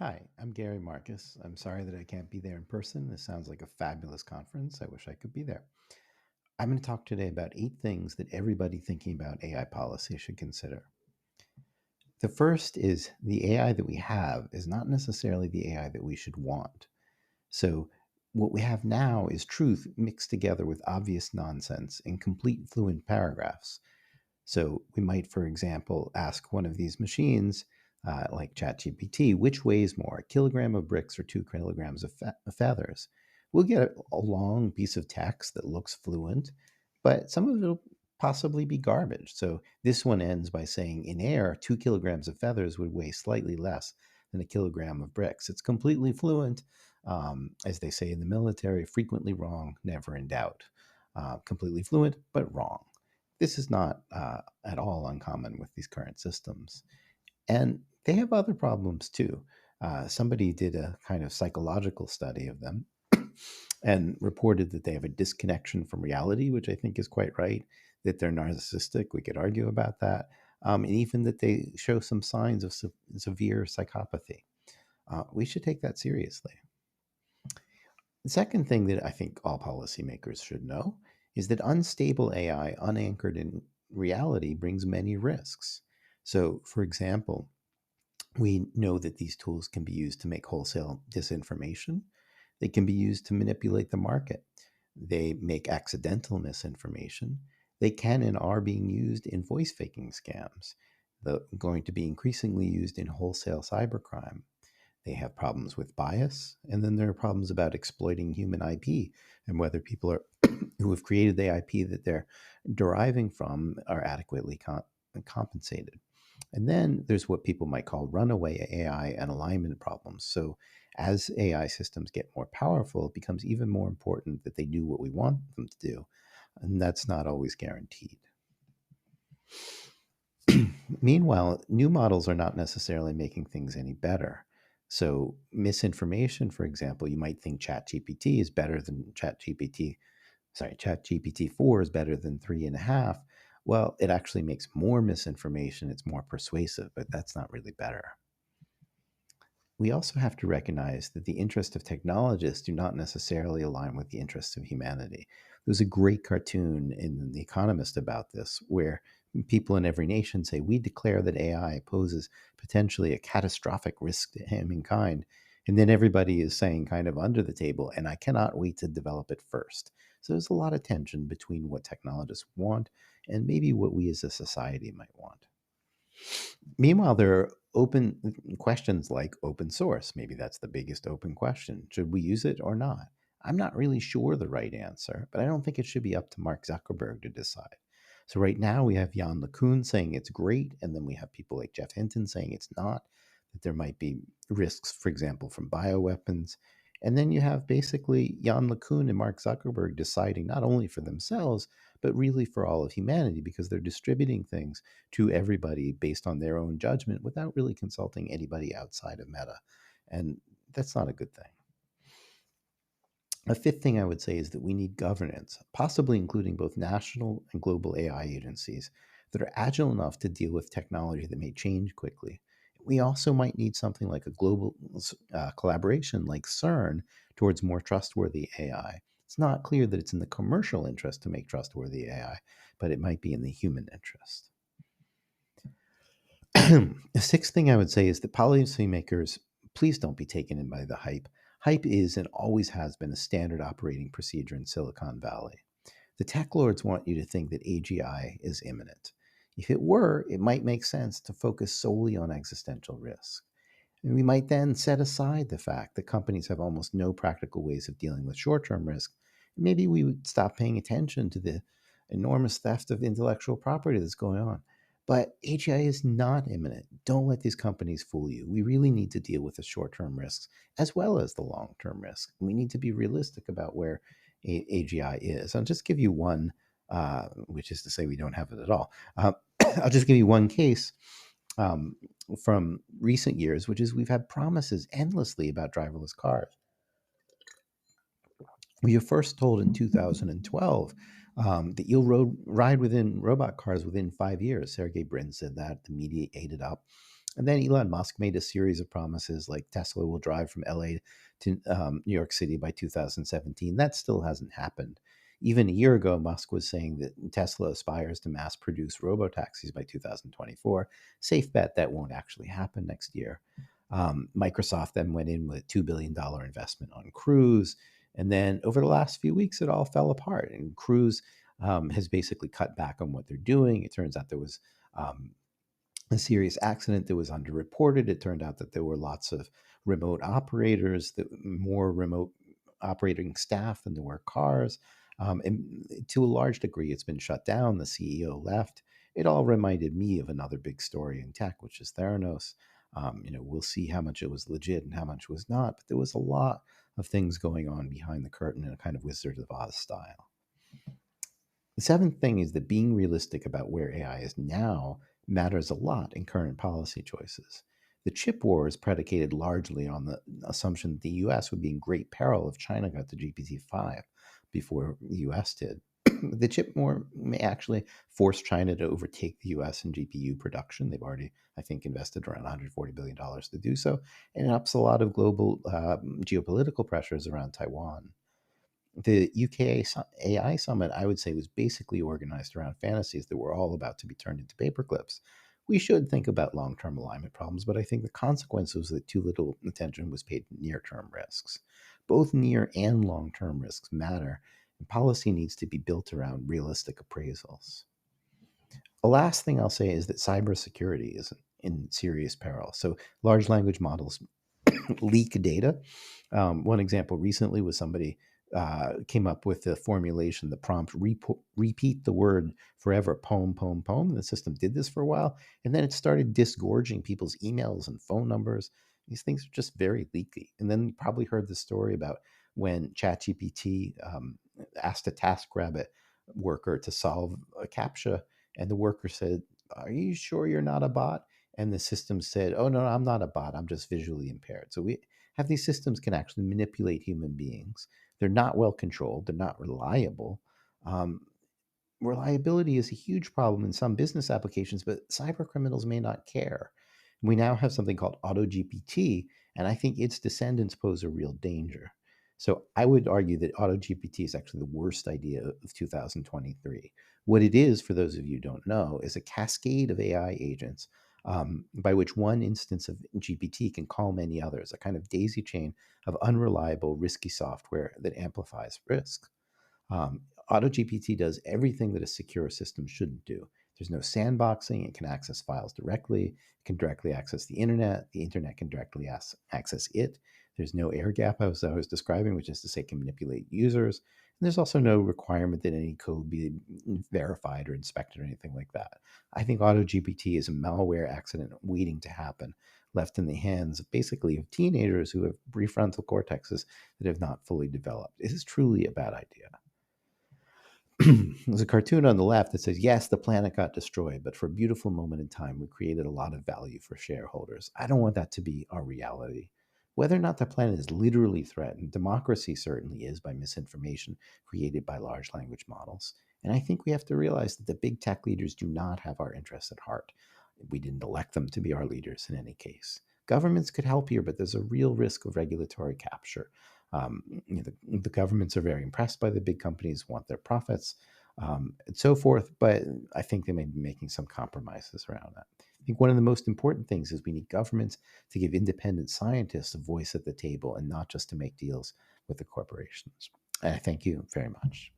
Hi, I'm Gary Marcus. I'm sorry that I can't be there in person. This sounds like a fabulous conference. I wish I could be there. I'm going to talk today about 8 things that everybody thinking about AI policy should consider. The first is the AI that we have is not necessarily the AI that we should want. So, what we have now is truth mixed together with obvious nonsense in complete fluent paragraphs. So we might, for example, ask one of these machines, like ChatGPT, which weighs more, a kilogram of bricks or 2 kilograms of feathers? We'll get a long piece of text that looks fluent, but some of it will possibly be garbage. So this one ends by saying, in air, 2 kilograms of feathers would weigh slightly less than a kilogram of bricks. It's completely fluent, as they say in the military, frequently wrong, never in doubt. Completely fluent, but wrong. This is not at all uncommon with these current systems. And they have other problems too. Somebody did a kind of psychological study of them and reported that they have a disconnection from reality, which I think is quite right, that they're narcissistic. We could argue about that. And even that they show some signs of severe psychopathy. We should take that seriously. The second thing that I think all policymakers should know is that unstable AI, unanchored in reality, brings many risks. So, for example, we know that these tools can be used to make wholesale disinformation. They can be used to manipulate the market. They make accidental misinformation. They can and are being used in voice faking scams. They're going to be increasingly used in wholesale cybercrime. They have problems with bias, and then there are problems about exploiting human IP and whether people are who have created the IP that they're deriving from are adequately compensated. And then there's what people might call runaway AI and alignment problems. So as AI systems get more powerful, it becomes even more important that they do what we want them to do, and that's not always guaranteed. Meanwhile, new models are not necessarily making things any better. So, misinformation, for example, you might think ChatGPT is better than ChatGPT 4 is better than 3.5. Well, it actually makes more misinformation. It's more persuasive, but that's not really better. We also have to recognize that the interests of technologists do not necessarily align with the interests of humanity. There's a great cartoon in The Economist about this, where people in every nation say, we declare that AI poses potentially a catastrophic risk to humankind. And then everybody is saying, kind of under the table, and I cannot wait to develop it first. So there's a lot of tension between what technologists want and maybe what we as a society might want. Meanwhile, there are open questions like open source. Maybe that's the biggest open question. Should we use it or not? I'm not really sure the right answer, but I don't think it should be up to Mark Zuckerberg to decide. So right now we have Jan LeCun saying it's great, and then we have people like Jeff Hinton saying it's not, that there might be risks, for example, from bioweapons. And then you have basically Jan LeCun and Mark Zuckerberg deciding not only for themselves, but really for all of humanity because they're distributing things to everybody based on their own judgment without really consulting anybody outside of Meta. And that's not a good thing. A fifth thing I would say is that we need governance, possibly including both national and global AI agencies that are agile enough to deal with technology that may change quickly. We also might need something like a global collaboration like CERN towards more trustworthy AI. It's not clear that it's in the commercial interest to make trustworthy AI, but it might be in the human interest. The sixth thing I would say is that policymakers, please don't be taken in by the hype. Hype is and always has been a standard operating procedure in Silicon Valley. The tech lords want you to think that AGI is imminent. If it were, it might make sense to focus solely on existential risk. And we might then set aside the fact that companies have almost no practical ways of dealing with short term risk. Maybe we would stop paying attention to the enormous theft of intellectual property that's going on. But AGI is not imminent. Don't let these companies fool you. We really need to deal with the short term risks as well as the long term risks. We need to be realistic about where AGI is. I'll just give you one, which is to say we don't have it at all. I'll just give you one case um, from recent years, which is we've had promises endlessly about driverless cars. We were first told in 2012 that you'll ride within robot cars within 5 years. Sergey Brin said that. The media ate it up. And then Elon Musk made a series of promises like Tesla will drive from LA to New York City by 2017. That still hasn't happened. Even a year ago, Musk was saying that Tesla aspires to mass produce robotaxis by 2024. Safe bet that won't actually happen next year. Microsoft then went in with a $2 billion investment on Cruise. And then over the last few weeks, it all fell apart. And Cruise has basically cut back on what they're doing. It turns out there was um, a serious accident that was underreported. It turned out that there were lots of remote operators, more remote operating staff than there were cars. And to a large degree, it's been shut down. The CEO left. It all reminded me of another big story in tech, which is Theranos. We'll see how much it was legit and how much was not, but there was a lot of things going on behind the curtain in a kind of Wizard of Oz style. The seventh thing is that being realistic about where AI is now matters a lot in current policy choices. The chip war is predicated largely on the assumption that the US would be in great peril if China got to GPT-5 before the US did. The chip war may actually force China to overtake the US in GPU production. They've already, I think, invested around $140 billion to do so, and it ups a lot of global geopolitical pressures around Taiwan. The UK AI Summit, I would say, was basically organized around fantasies that were all about to be turned into paperclips. We should think about long term alignment problems, but I think the consequence was that too little attention was paid to near term risks. Both near and long term risks matter, and policy needs to be built around realistic appraisals. The last thing I'll say is that cybersecurity is in serious peril. So, large language models leak data. One example recently was somebody came up with the formulation, the prompt, repeat the word forever, poem, poem, poem. And the system did this for a while. And then it started disgorging people's emails and phone numbers. These things are just very leaky. And then you probably heard the story about when ChatGPT asked a TaskRabbit worker to solve a CAPTCHA. And the worker said, "Are you sure you're not a bot?" And the system said, "Oh, no, I'm not a bot. I'm just visually impaired." So we have these systems can actually manipulate human beings. They're not well controlled. They're not reliable. Um, Reliability is a huge problem in some business applications, but cyber criminals may not care. We now have something called AutoGPT, and I think its descendants pose a real danger. So I would argue that AutoGPT is actually the worst idea of 2023. What it is, for those of you who don't know, is a cascade of AI agents by which one instance of GPT can call many others, a kind of daisy chain of unreliable, risky software that amplifies risk. Um, AutoGPT does everything that a secure system shouldn't do. There's no sandboxing. It can access files directly. It can directly access the internet. The internet can directly access it. There's no air gap, as I was describing, which is to say, it can manipulate users. And there's also no requirement that any code be verified or inspected or anything like that. I think AutoGPT is a malware accident waiting to happen, left in the hands of basically of teenagers who have prefrontal cortexes that have not fully developed. It is truly a bad idea. There's a cartoon on the left that says, "Yes, the planet got destroyed, but for a beautiful moment in time, we created a lot of value for shareholders." I don't want that to be our reality. Whether or not the planet is literally threatened, democracy certainly is by misinformation created by large language models. And I think we have to realize that the big tech leaders do not have our interests at heart. We didn't elect them to be our leaders in any case. Governments could help here, but there's a real risk of regulatory capture. The governments are very impressed by the big companies, want their profits, and so forth. But I think they may be making some compromises around that. I think one of the most important things is we need governments to give independent scientists a voice at the table and not just to make deals with the corporations. And I thank you very much.